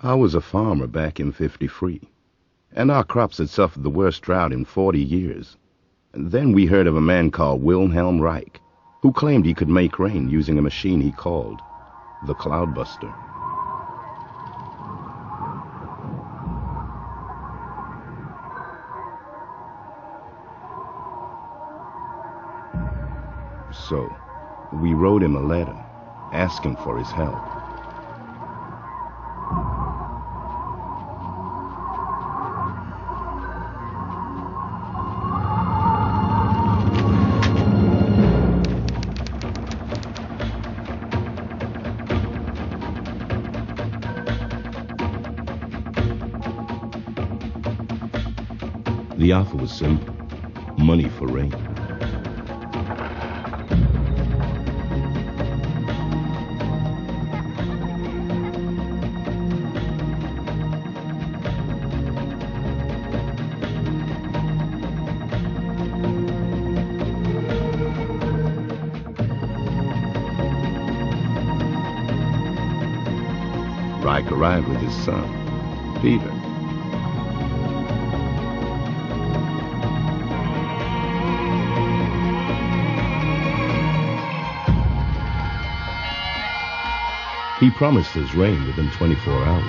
I was a farmer back in '53, and our crops had suffered the worst drought in 40 years. And then we heard of a man called Wilhelm Reich, who claimed he could make rain using a machine he called the Cloudbuster. So, we wrote him a letter, asking for his help. The offer was simple: money for rain. Reich arrived with his son, Peter. He promised us rain within 24 hours.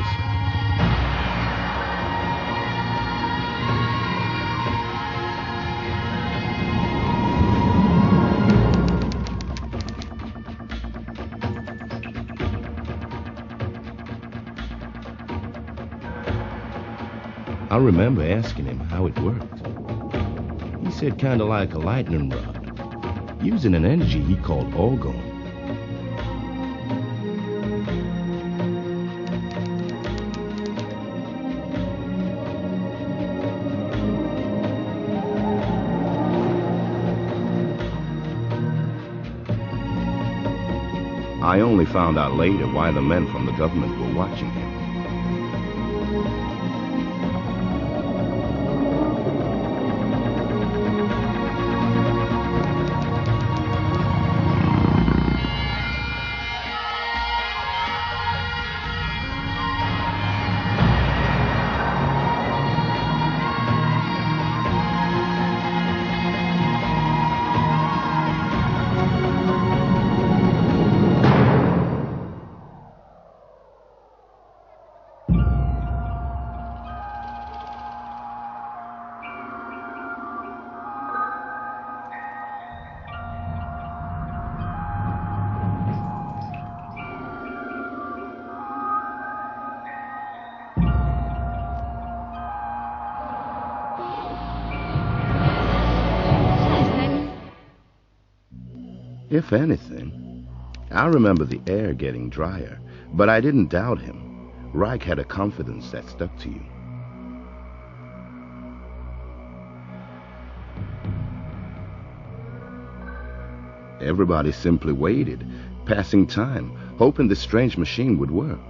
I remember asking him how it worked. He said kinda like a lightning rod, using an energy he called Orgone. I only found out later why the men from the government were watching him. If anything, I remember the air getting drier, but I didn't doubt him. Reich had a confidence that stuck to you. Everybody simply waited, passing time, hoping the strange machine would work.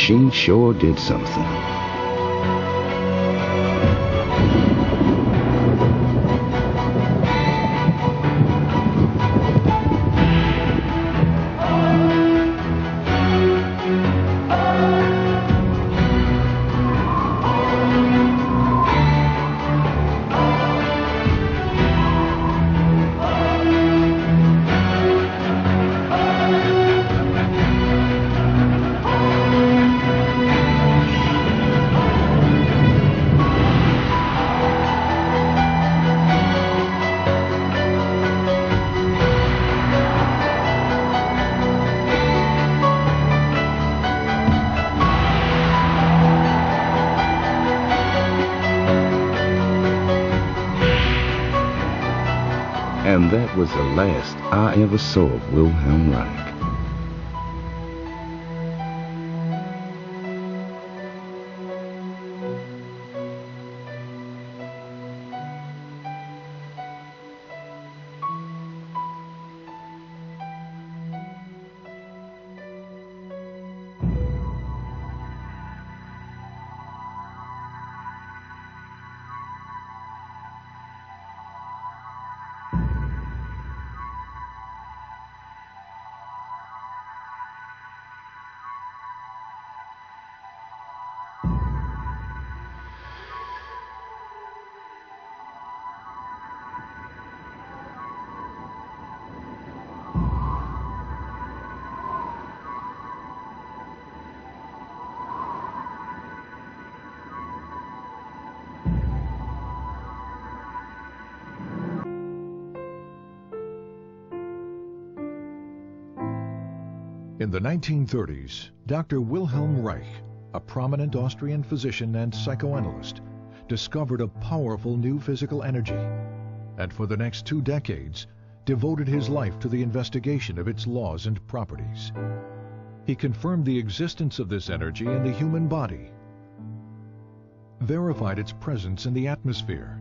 machine sure did something. And that was the last I ever saw of Wilhelm Reich. In the 1930s, Dr. Wilhelm Reich, a prominent Austrian physician and psychoanalyst, discovered a powerful new physical energy, and for the next 2 decades, devoted his life to the investigation of its laws and properties. He confirmed the existence of this energy in the human body, verified its presence in the atmosphere,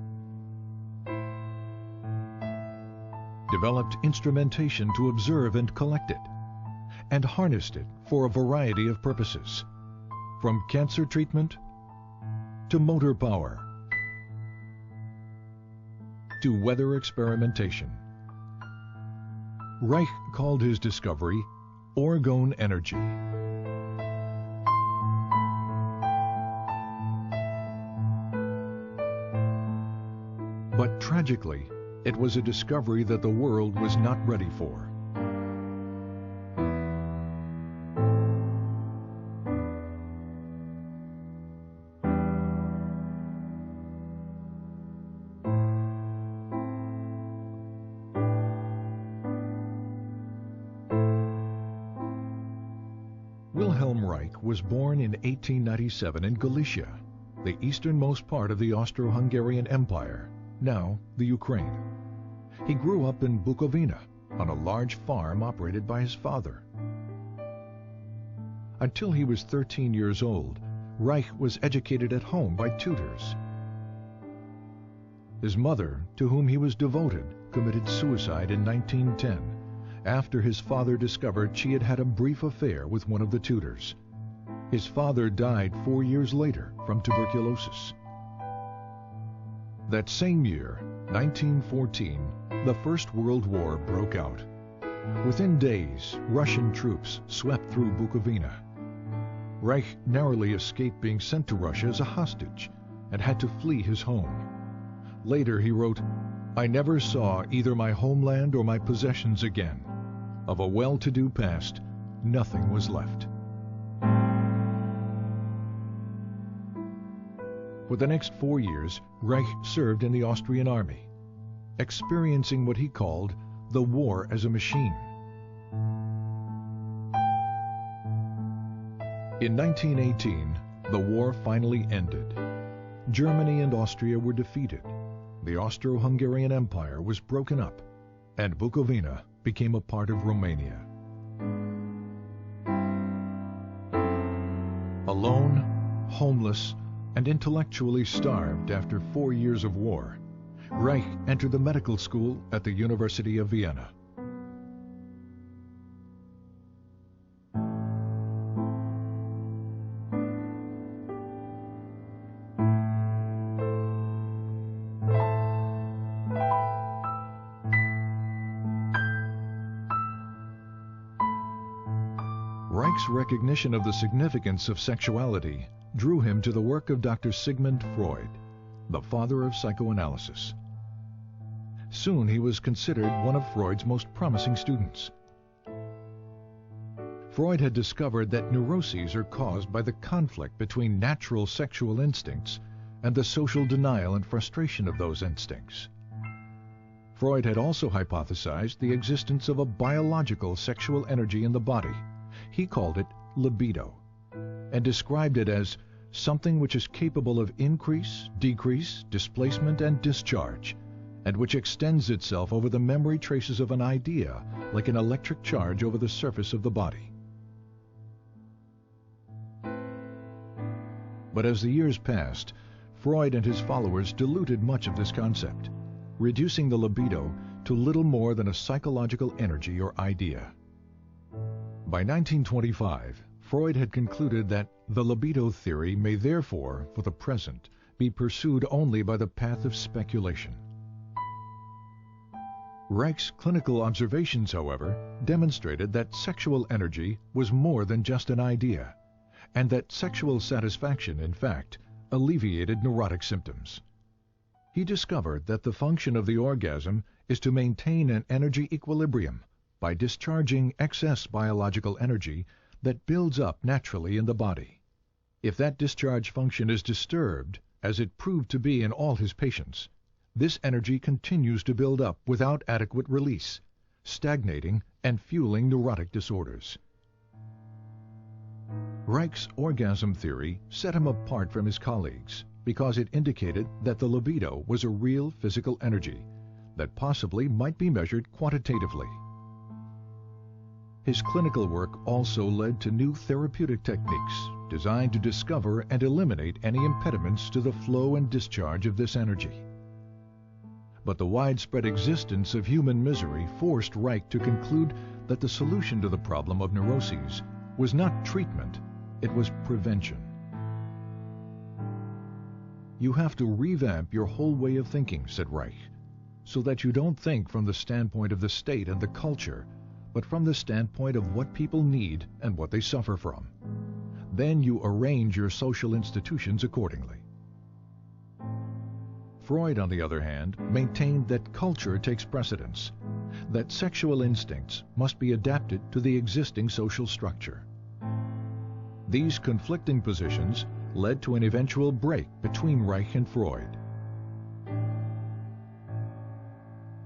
developed instrumentation to observe and collect it, and harnessed it for a variety of purposes, from cancer treatment to motor power to weather experimentation. Reich called his discovery Orgone energy. But tragically, it was a discovery that the world was not ready for. Wilhelm Reich was born in 1897 in Galicia, the easternmost part of the Austro-Hungarian Empire, now the Ukraine. He grew up in Bukovina, on a large farm operated by his father. Until he was 13 years old, Reich was educated at home by tutors. His mother, to whom he was devoted, committed suicide in 1910, after his father discovered she had had a brief affair with one of the tutors. His father died 4 years later from tuberculosis. That same year, 1914, the First World War broke out. Within days, Russian troops swept through Bukovina. Reich narrowly escaped being sent to Russia as a hostage and had to flee his home. Later he wrote, "I never saw either my homeland or my possessions again. Of a well-to-do past, nothing was left." For the next 4 years, Reich served in the Austrian army, experiencing what he called the war as a machine. In 1918, the war finally ended. Germany and Austria were defeated. The Austro-Hungarian Empire was broken up, and Bukovina became a part of Romania. Alone, homeless, and intellectually starved after 4 years of war, Reich entered the medical school at the University of Vienna. Reich's recognition of the significance of sexuality drew him to the work of Dr. Sigmund Freud, the father of psychoanalysis. Soon he was considered one of Freud's most promising students. Freud had discovered that neuroses are caused by the conflict between natural sexual instincts and the social denial and frustration of those instincts. Freud had also hypothesized the existence of a biological sexual energy in the body. He called it libido, and described it as something which is capable of increase, decrease, displacement, and discharge, and which extends itself over the memory traces of an idea like an electric charge over the surface of the body. But as the years passed, Freud and his followers diluted much of this concept, reducing the libido to little more than a psychological energy or idea. By 1925, Freud had concluded that the libido theory may therefore, for the present, be pursued only by the path of speculation. Reich's clinical observations, however, demonstrated that sexual energy was more than just an idea, and that sexual satisfaction, in fact, alleviated neurotic symptoms. He discovered that the function of the orgasm is to maintain an energy equilibrium by discharging excess biological energy that builds up naturally in the body. If that discharge function is disturbed, as it proved to be in all his patients, this energy continues to build up without adequate release, stagnating and fueling neurotic disorders. Reich's orgasm theory set him apart from his colleagues because it indicated that the libido was a real physical energy that possibly might be measured quantitatively. His clinical work also led to new therapeutic techniques designed to discover and eliminate any impediments to the flow and discharge of this energy. But the widespread existence of human misery forced Reich to conclude that the solution to the problem of neuroses was not treatment, it was prevention. You have to revamp your whole way of thinking, said Reich, so that you don't think from the standpoint of the state and the culture, but from the standpoint of what people need and what they suffer from. Then you arrange your social institutions accordingly. Freud, on the other hand, maintained that culture takes precedence, that sexual instincts must be adapted to the existing social structure. These conflicting positions led to an eventual break between Reich and Freud.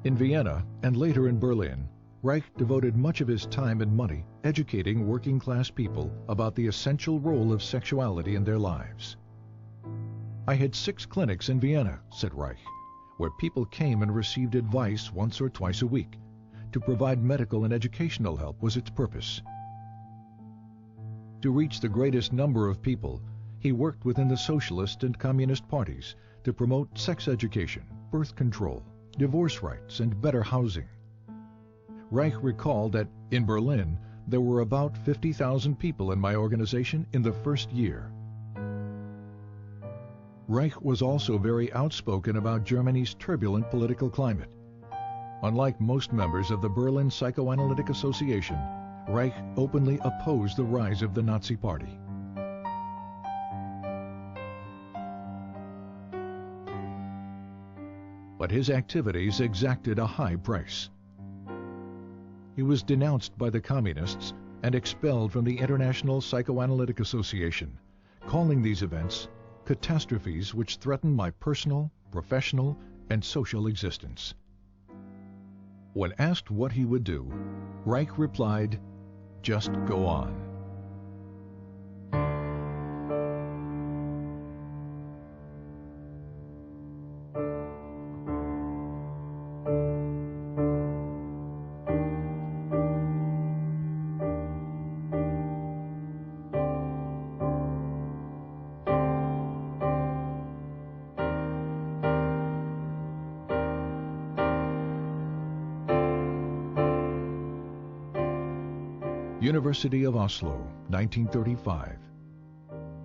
In Vienna and later in Berlin, Reich devoted much of his time and money educating working-class people about the essential role of sexuality in their lives. I had 6 clinics in Vienna, said Reich, where people came and received advice once or twice a week. To provide medical and educational help was its purpose. To reach the greatest number of people, he worked within the socialist and communist parties to promote sex education, birth control, divorce rights, and better housing. Reich recalled that in Berlin there were about 50,000 people in my organization in the first year. Reich was also very outspoken about Germany's turbulent political climate. Unlike most members of the Berlin Psychoanalytic Association, Reich openly opposed the rise of the Nazi Party. But his activities exacted a high price. He was denounced by the communists and expelled from the International Psychoanalytic Association, calling these events catastrophes which threatened my personal, professional, and social existence. When asked what he would do, Reich replied, "Just go on." University of Oslo, 1935.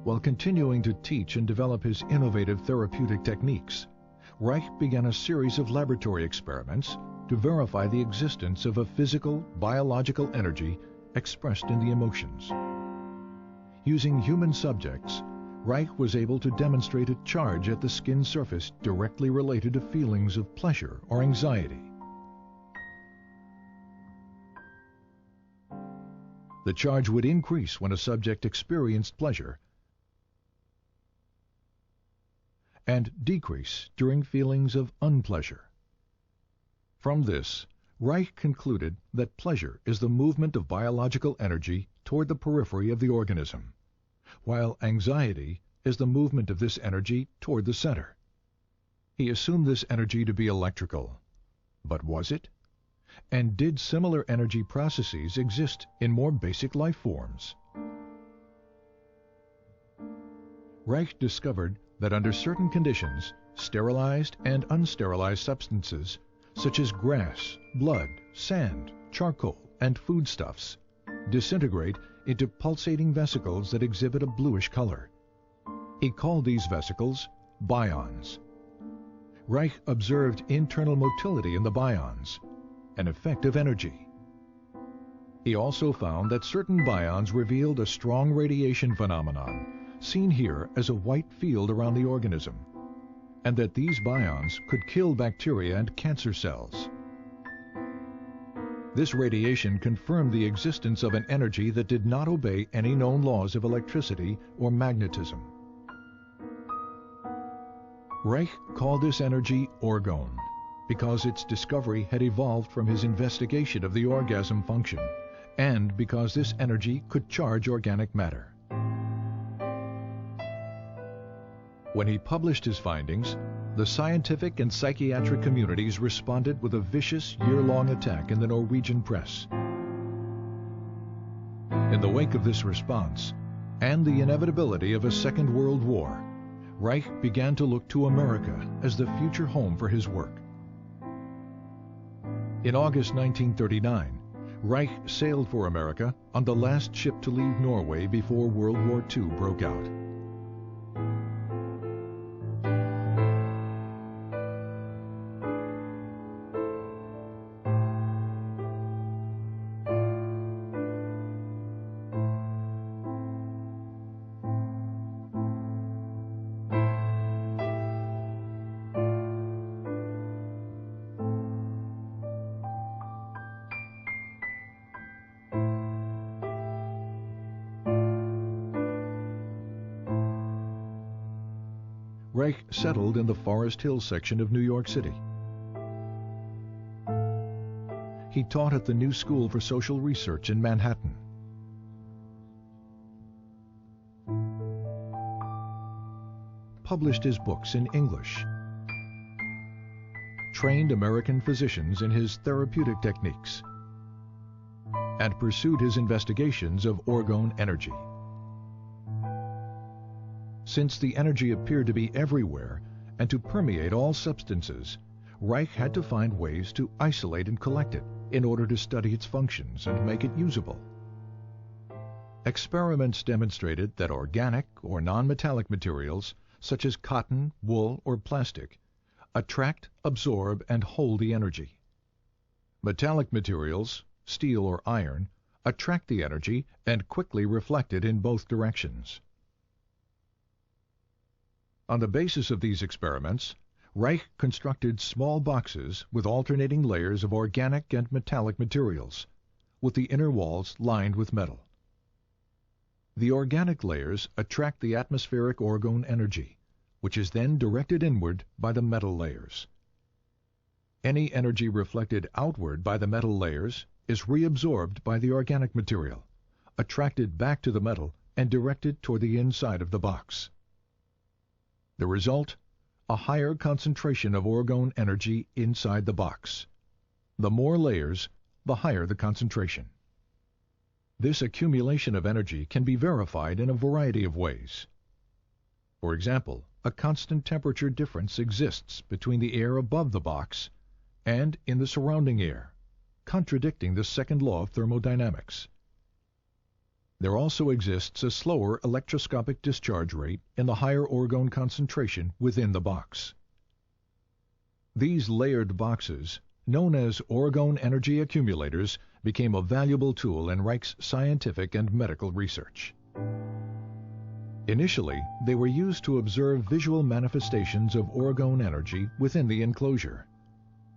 While continuing to teach and develop his innovative therapeutic techniques, Reich began a series of laboratory experiments to verify the existence of a physical, biological energy expressed in the emotions. Using human subjects, Reich was able to demonstrate a charge at the skin surface directly related to feelings of pleasure or anxiety. The charge would increase when a subject experienced pleasure and decrease during feelings of unpleasure. From this, Reich concluded that pleasure is the movement of biological energy toward the periphery of the organism, while anxiety is the movement of this energy toward the center. He assumed this energy to be electrical. But was it? And did similar energy processes exist in more basic life forms? Reich discovered that under certain conditions, sterilized and unsterilized substances such as grass, blood, sand, charcoal, and foodstuffs disintegrate into pulsating vesicles that exhibit a bluish color. He called these vesicles bions. Reich observed internal motility in the bions, an effect of energy. He also found that certain bions revealed a strong radiation phenomenon, seen here as a white field around the organism, and that these bions could kill bacteria and cancer cells. This radiation confirmed the existence of an energy that did not obey any known laws of electricity or magnetism. Reich called this energy orgone because its discovery had evolved from his investigation of the orgasm function, and because this energy could charge organic matter. When he published his findings, the scientific and psychiatric communities responded with a vicious year-long attack in the Norwegian press. In the wake of this response, and the inevitability of a Second World War, Reich began to look to America as the future home for his work. In August 1939, Reich sailed for America on the last ship to leave Norway before World War II broke out. Reich settled in the Forest Hill section of New York City. He taught at the New School for Social Research in Manhattan. Published his books in English. Trained American physicians in his therapeutic techniques. And pursued his investigations of orgone energy. Since the energy appeared to be everywhere and to permeate all substances, Reich had to find ways to isolate and collect it in order to study its functions and make it usable. Experiments demonstrated that organic or non-metallic materials, such as cotton, wool, or plastic, attract, absorb, and hold the energy. Metallic materials, steel or iron, attract the energy and quickly reflect it in both directions. On the basis of these experiments, Reich constructed small boxes with alternating layers of organic and metallic materials, with the inner walls lined with metal. The organic layers attract the atmospheric orgone energy, which is then directed inward by the metal layers. Any energy reflected outward by the metal layers is reabsorbed by the organic material, attracted back to the metal, and directed toward the inside of the box. The result? A higher concentration of orgone energy inside the box. The more layers, the higher the concentration. This accumulation of energy can be verified in a variety of ways. For example, a constant temperature difference exists between the air above the box and in the surrounding air, contradicting the second law of thermodynamics. There also exists a slower electroscopic discharge rate in the higher orgone concentration within the box. These layered boxes, known as orgone energy accumulators, became a valuable tool in Reich's scientific and medical research. Initially, they were used to observe visual manifestations of orgone energy within the enclosure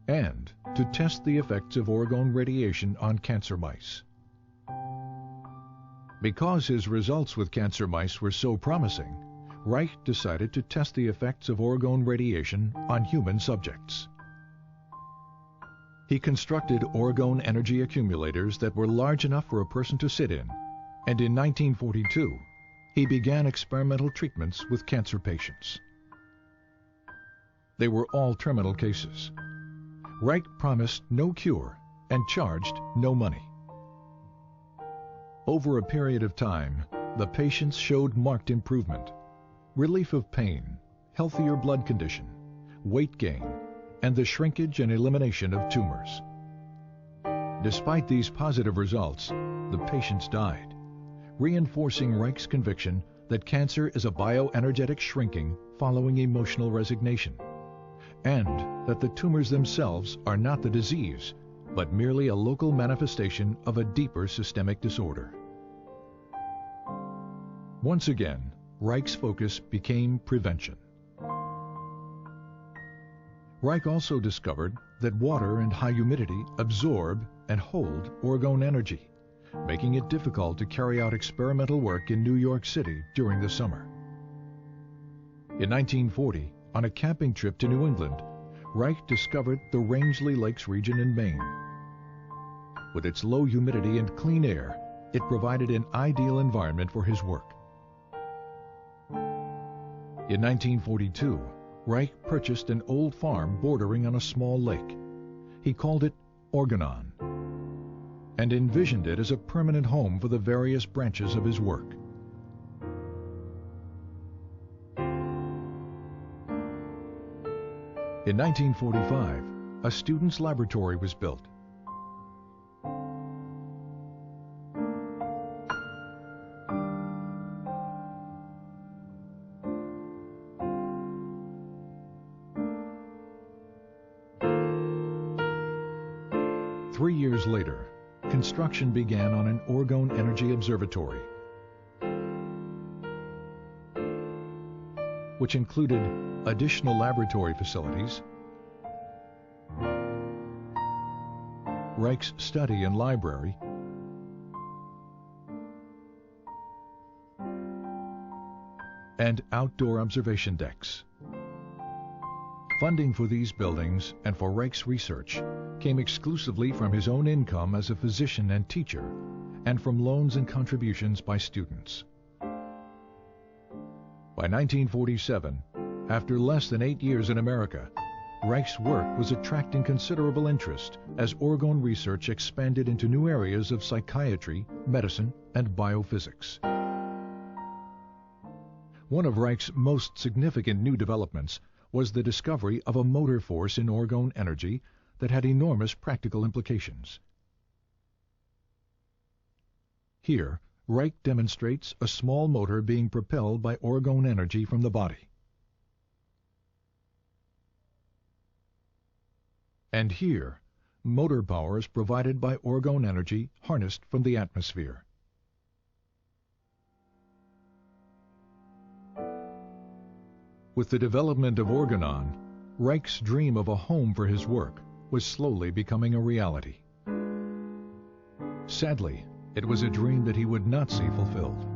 and to test the effects of orgone radiation on cancer mice. Because his results with cancer mice were so promising, Reich decided to test the effects of orgone radiation on human subjects. He constructed orgone energy accumulators that were large enough for a person to sit in, and in 1942, he began experimental treatments with cancer patients. They were all terminal cases. Reich promised no cure and charged no money. Over a period of time, the patients showed marked improvement, relief of pain, healthier blood condition, weight gain, and the shrinkage and elimination of tumors. Despite these positive results, the patients died, reinforcing Reich's conviction that cancer is a bioenergetic shrinking following emotional resignation, and that the tumors themselves are not the disease, but merely a local manifestation of a deeper systemic disorder. Once again, Reich's focus became prevention. Reich also discovered that water and high humidity absorb and hold orgone energy, making it difficult to carry out experimental work in New York City during the summer. In 1940, on a camping trip to New England, Reich discovered the Rangeley Lakes region in Maine. With its low humidity and clean air, it provided an ideal environment for his work. In 1942, Reich purchased an old farm bordering on a small lake. He called it Orgone and envisioned it as a permanent home for the various branches of his work. In 1945, a student's laboratory was built. Three years later, construction began on an orgone energy observatory, which included additional laboratory facilities, Reich's study and library, and outdoor observation decks. Funding for these buildings and for Reich's research came exclusively from his own income as a physician and teacher, and from loans and contributions by students. By 1947, after less than 8 years in America, Reich's work was attracting considerable interest as orgone research expanded into new areas of psychiatry, medicine, and biophysics. One of Reich's most significant new developments was the discovery of a motor force in orgone energy that had enormous practical implications. Here, Reich demonstrates a small motor being propelled by orgone energy from the body. And here, motor power is provided by orgone energy harnessed from the atmosphere. With the development of Orgone, Reich's dream of a home for his work was slowly becoming a reality. Sadly, it was a dream that he would not see fulfilled.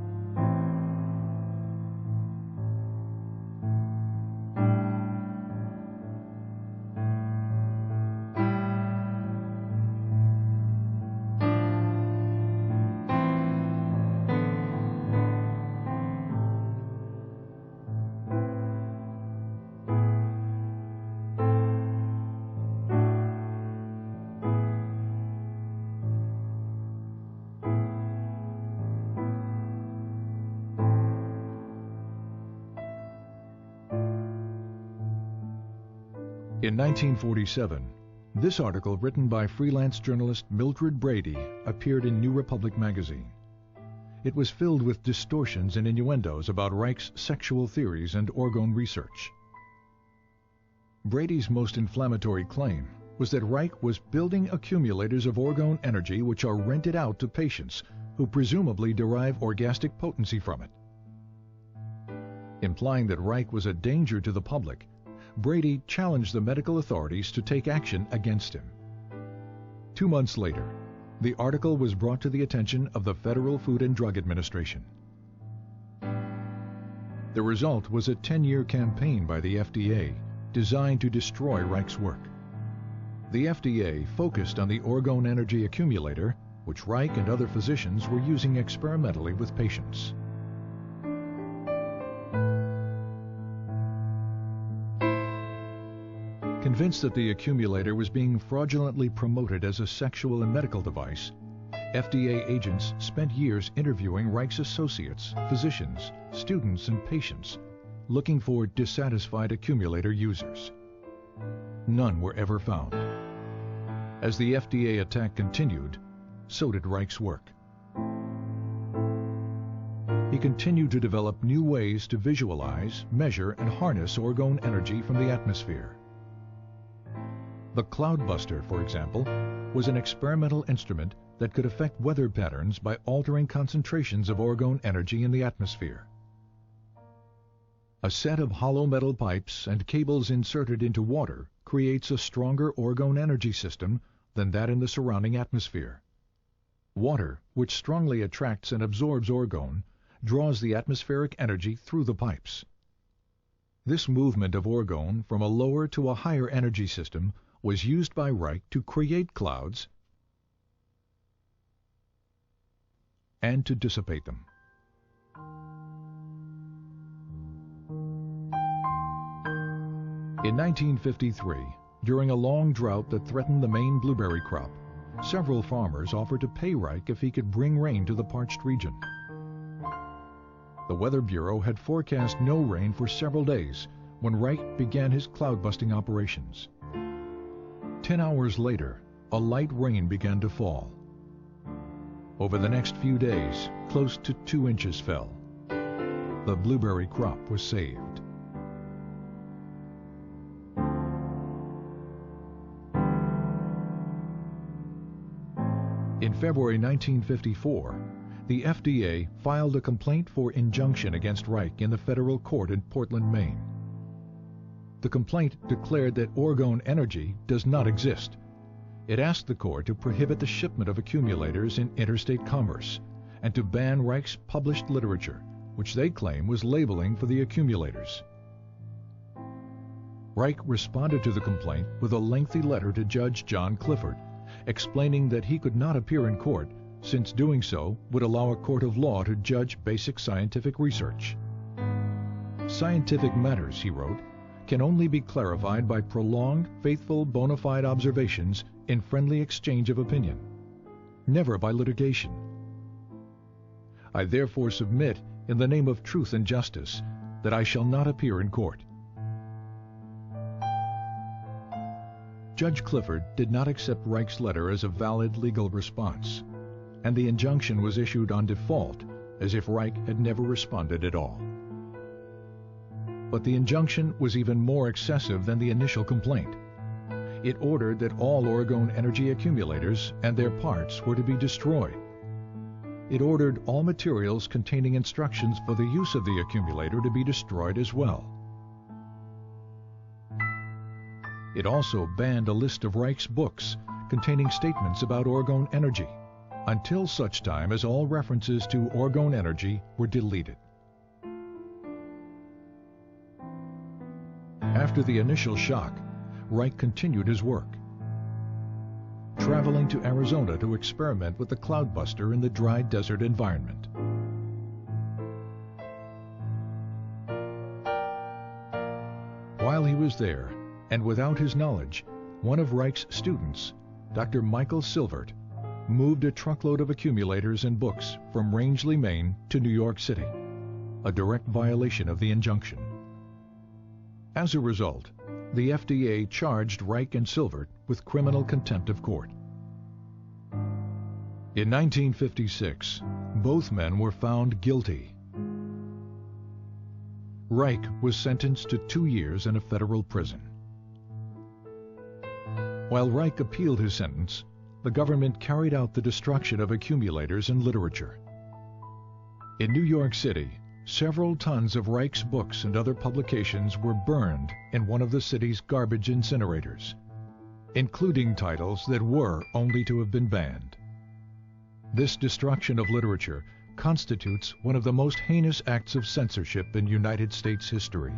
In 1947, this article, written by freelance journalist Mildred Brady, appeared in New Republic magazine. It was filled with distortions and innuendos about Reich's sexual theories and orgone research. Brady's most inflammatory claim was that Reich was building accumulators of orgone energy which are rented out to patients who presumably derive orgastic potency from it. Implying that Reich was a danger to the public, Brady challenged the medical authorities to take action against him. 2 months later, the article was brought to the attention of the Federal Food and Drug Administration. The result was a 10-year campaign by the FDA designed to destroy Reich's work. The FDA focused on the Orgone energy accumulator, which Reich and other physicians were using experimentally with patients. Convinced that the accumulator was being fraudulently promoted as a sexual and medical device, FDA agents spent years interviewing Reich's associates, physicians, students, and patients, looking for dissatisfied accumulator users. None were ever found. As the FDA attack continued, so did Reich's work. He continued to develop new ways to visualize, measure, and harness orgone energy from the atmosphere. The Cloudbuster, for example, was an experimental instrument that could affect weather patterns by altering concentrations of orgone energy in the atmosphere. A set of hollow metal pipes and cables inserted into water creates a stronger orgone energy system than that in the surrounding atmosphere. Water, which strongly attracts and absorbs orgone, draws the atmospheric energy through the pipes. This movement of orgone from a lower to a higher energy system was used by Reich to create clouds and to dissipate them. In 1953, during a long drought that threatened the Maine blueberry crop, several farmers offered to pay Reich if he could bring rain to the parched region. The Weather Bureau had forecast no rain for several days when Reich began his cloud-busting operations. 10 hours later, a light rain began to fall. Over the next few days, close to 2 inches fell. The blueberry crop was saved. In February 1954, the FDA filed a complaint for injunction against Reich in the federal court in Portland, Maine. The complaint declared that orgone energy does not exist. It asked the court to prohibit the shipment of accumulators in interstate commerce and to ban Reich's published literature, which they claim was labeling for the accumulators. Reich responded to the complaint with a lengthy letter to Judge John Clifford, explaining that he could not appear in court since doing so would allow a court of law to judge basic scientific research. Scientific matters, he wrote, can only be clarified by prolonged, faithful, bona fide observations in friendly exchange of opinion, never by litigation. I therefore submit, in the name of truth and justice, that I shall not appear in court. Judge Clifford did not accept Reich's letter as a valid legal response, and the injunction was issued on default, as if Reich had never responded at all. But the injunction was even more excessive than the initial complaint. It ordered that all orgone energy accumulators and their parts were to be destroyed. It ordered all materials containing instructions for the use of the accumulator to be destroyed as well. It also banned a list of Reich's books containing statements about orgone energy, until such time as all references to orgone energy were deleted. After the initial shock, Reich continued his work, traveling to Arizona to experiment with the Cloudbuster in the dry desert environment. While he was there, and without his knowledge, one of Reich's students, Dr. Michael Silvert, moved a truckload of accumulators and books from Rangeley, Maine to New York City, a direct violation of the injunction. As a result, the FDA charged Reich and Silvert with criminal contempt of court. In 1956, both men were found guilty. Reich was sentenced to 2 years in a federal prison. While Reich appealed his sentence, the government carried out the destruction of accumulators and literature. In New York City, several tons of Reich's books and other publications were burned in one of the city's garbage incinerators, including titles that were only to have been banned. This destruction of literature constitutes one of the most heinous acts of censorship in United States history.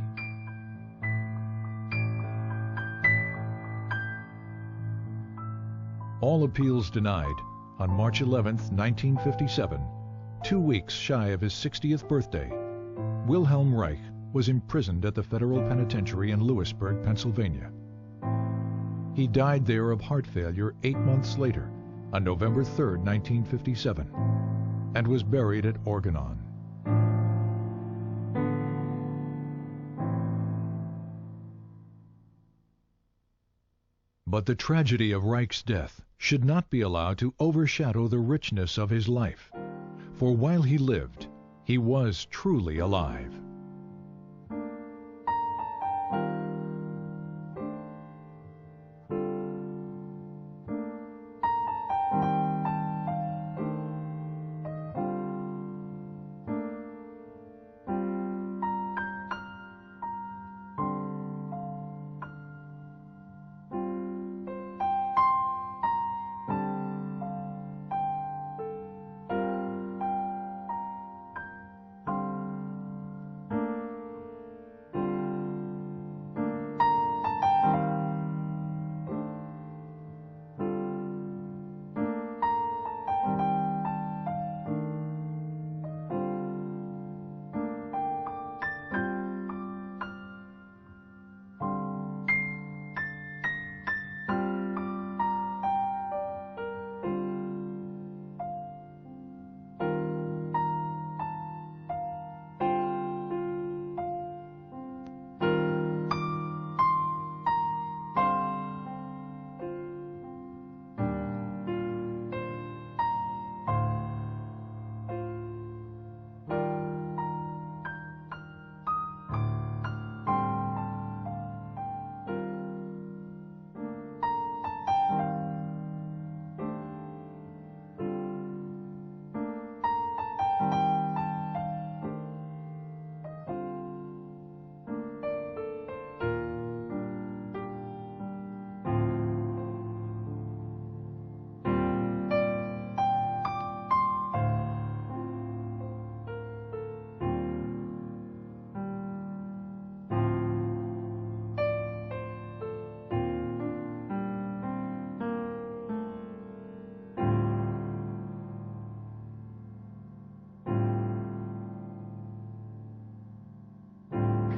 All appeals denied, on March 11, 1957, 2 weeks shy of his 60th birthday, Wilhelm Reich was imprisoned at the Federal Penitentiary in Lewisburg, Pennsylvania. He died there of heart failure 8 months later, on November 3, 1957, and was buried at Orgone. But the tragedy of Reich's death should not be allowed to overshadow the richness of his life, for while he lived, he was truly alive.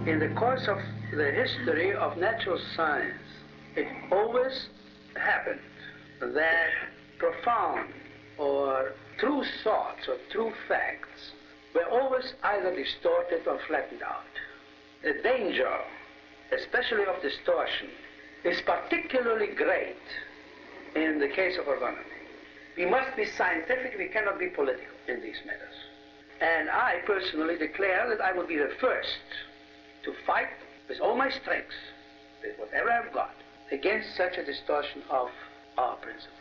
In the course of the history of natural science, it always happened that profound or true thoughts or true facts were always either distorted or flattened out. The danger, especially of distortion, is particularly great in the case of Orgone. We must be scientific, we cannot be political in these matters. And I personally declare that I will be the first to fight with all my strength, with whatever I've got, against such a distortion of our principles.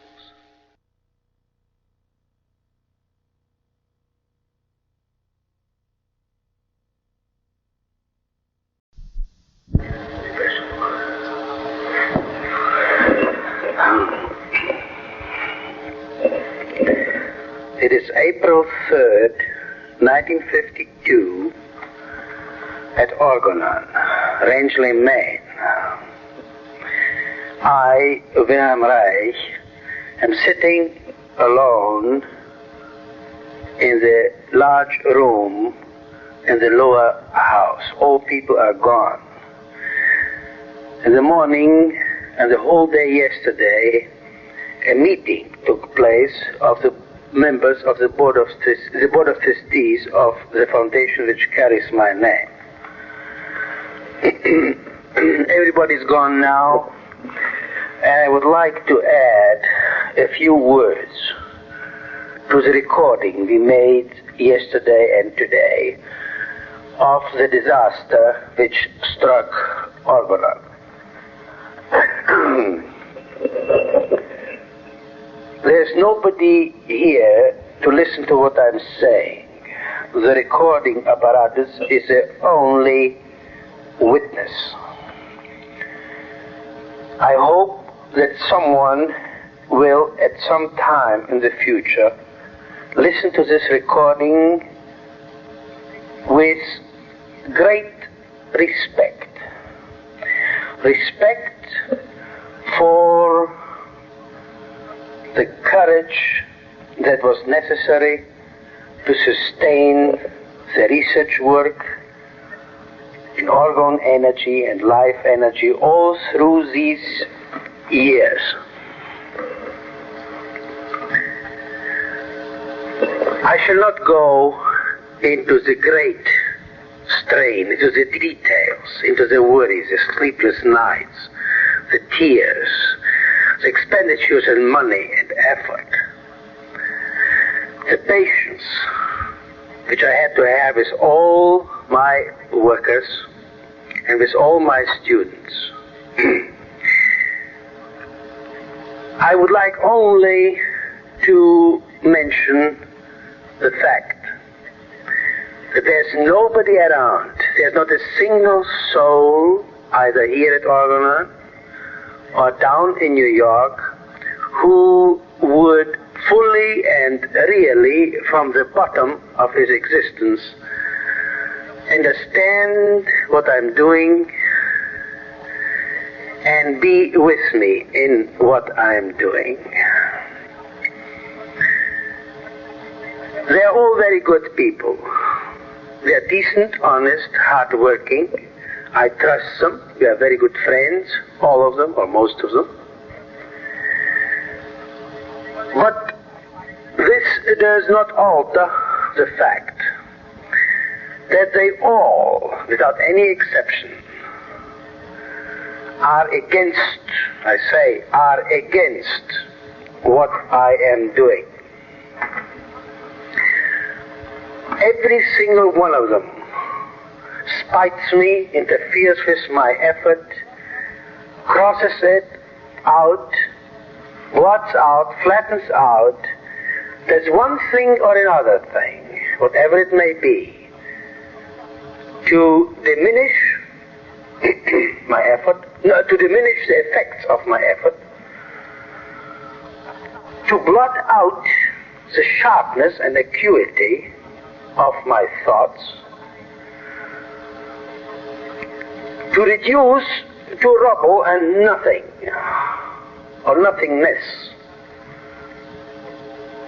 It is April 3rd, 1952, at Orgone, Rangeley, Maine. I, Wilhelm Reich, am sitting alone in the large room in the lower house. All people are gone. In the morning and the whole day yesterday, a meeting took place of the members of the Board of Trustees of the foundation which carries my name. Everybody's gone now, and I would like to add a few words to the recording we made yesterday and today of the disaster which struck Orgone. nobody here to listen to what I'm saying. The recording apparatus is the only witness. I hope that someone will, at some time in the future, listen to this recording with great respect. Respect for the courage that was necessary to sustain the research work in orgone energy and life energy all through these years. I shall not go into the great strain, into the details, into the worries, the sleepless nights, the tears, the expenditures in money and effort, the patience which I had to have with all my workers and with all my students. I would like only to mention the fact that there's nobody around, there's not a single soul, either here at Orgone or down in New York, who would fully and really, from the bottom of his existence, understand what I'm doing and be with me in what I'm doing. They're all very good people. They're decent, honest, hard-working. I trust them. We are very good friends, all of them, or most of them. But this does not alter the fact that they all, without any exception, are against, I say, are against what I am doing. Every single one of them spites me, interferes with my effort, crosses it out, blots out, flattens out. There's one thing or another thing, whatever it may be, to diminish my effort, no, to diminish the effects of my effort, to blot out the sharpness and acuity of my thoughts, to reduce to rubble and nothing, or nothingness,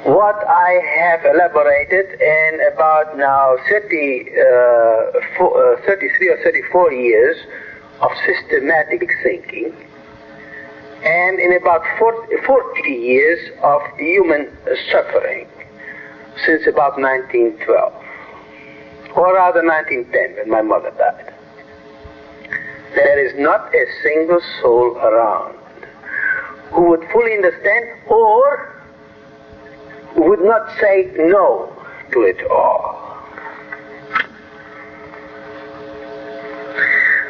what I have elaborated in about now 33 or 34 years of systematic thinking, and in about 40 years of human suffering, since about 1912, or rather 1910, when my mother died. There is not a single soul around who would fully understand or would not say no to it all.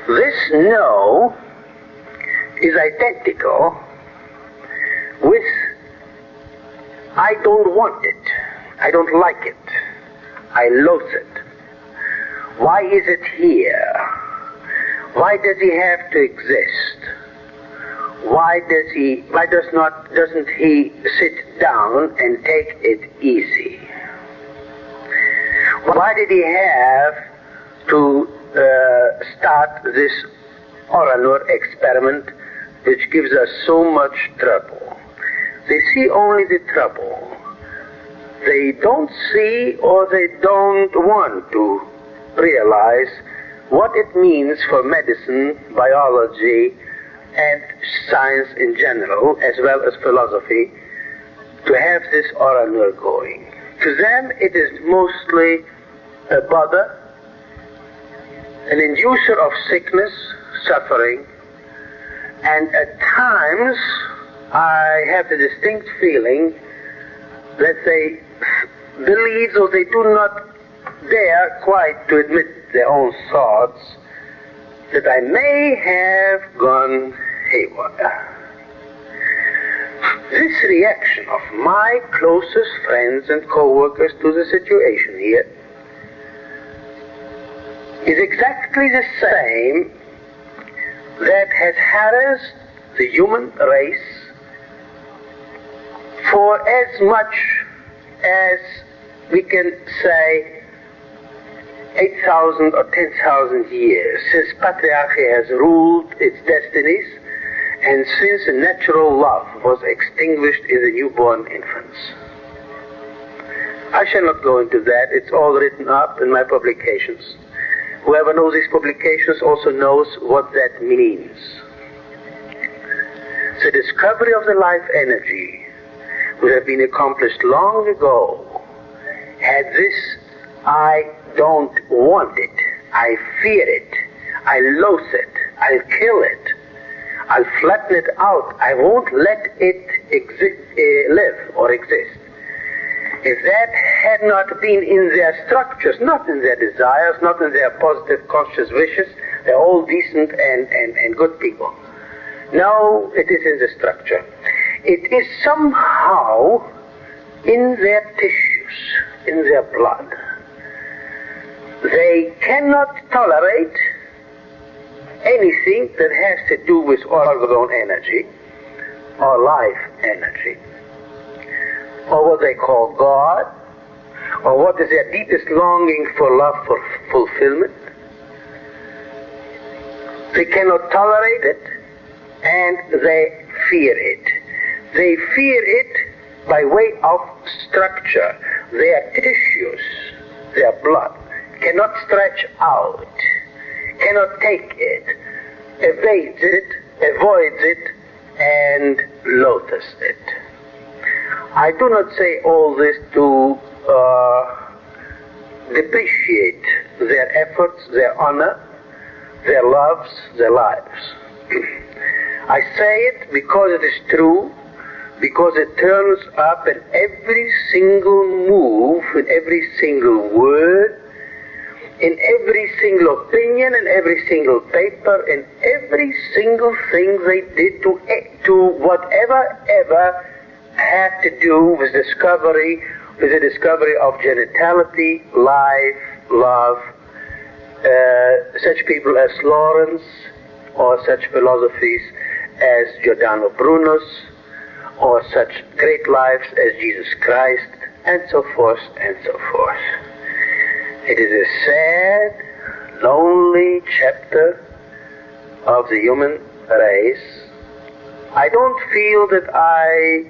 This no is identical with I don't want it, I don't like it, I loathe it. Why is it here? Why does he have to exist? Why doesn't he sit down and take it easy? Why did he have to start this Orgone experiment, which gives us so much trouble? They see only the trouble. They don't see, or they don't want to realize what it means for medicine, biology, and science in general, as well as philosophy, to have this Orgone going. To them, it is mostly a bother, an inducer of sickness, suffering, and at times I have the distinct feeling that they believe, or they do not dare quite to admit their own thoughts, that I may have gone haywire. This reaction of my closest friends and co-workers to the situation here is exactly the same that has harassed the human race for as much as we can say 8,000 or 10,000 years, since patriarchy has ruled its destinies and since natural love was extinguished in the newborn infants. I shall not go into that. It's all written up in my publications. Whoever knows these publications also knows what that means. The discovery of the life energy would have been accomplished long ago had this I don't want it, I fear it, I loathe it, I'll kill it, I'll flatten it out, I won't let it live or exist. If that had not been in their structures, not in their desires, not in their positive conscious wishes, they're all decent and good people. No, it is in the structure. It is somehow in their tissues, in their blood. They cannot tolerate anything that has to do with orgone energy or life energy, or what they call God, or what is their deepest longing for love, for fulfillment. They cannot tolerate it, and they fear it. They fear it by way of structure. Their tissues, their blood, cannot stretch out, cannot take it, evades it, avoids it, and loathes it. I do not say all this to depreciate their efforts, their honor, their loves, their lives. I say it because it is true, because it turns up in every single move, in every single word, in every single opinion, in every single paper, in every single thing they did to whatever ever had to do with the discovery of genitality, life, love. Such people as Lawrence, or such philosophies as Giordano Bruno's, or such great lives as Jesus Christ, and so forth and so forth. It is a sad, lonely chapter of the human race. I don't feel that I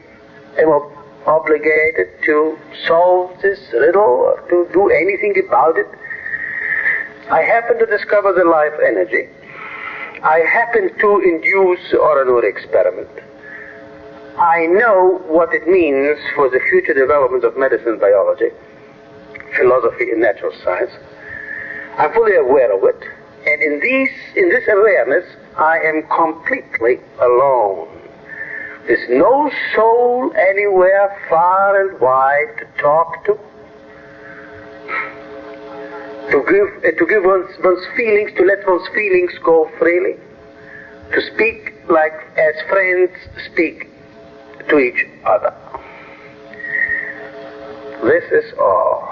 am obligated to solve this riddle or to do anything about it. I happen to discover the life energy. I happen to induce the Orgone experiment. I know what it means for the future development of medicine, biology, philosophy, and natural science. I'm fully aware of it, and in this awareness, I am completely alone. There's no soul anywhere far and wide to talk to give one's feelings, to let one's feelings go freely, to speak like as friends speak to each other. This is all.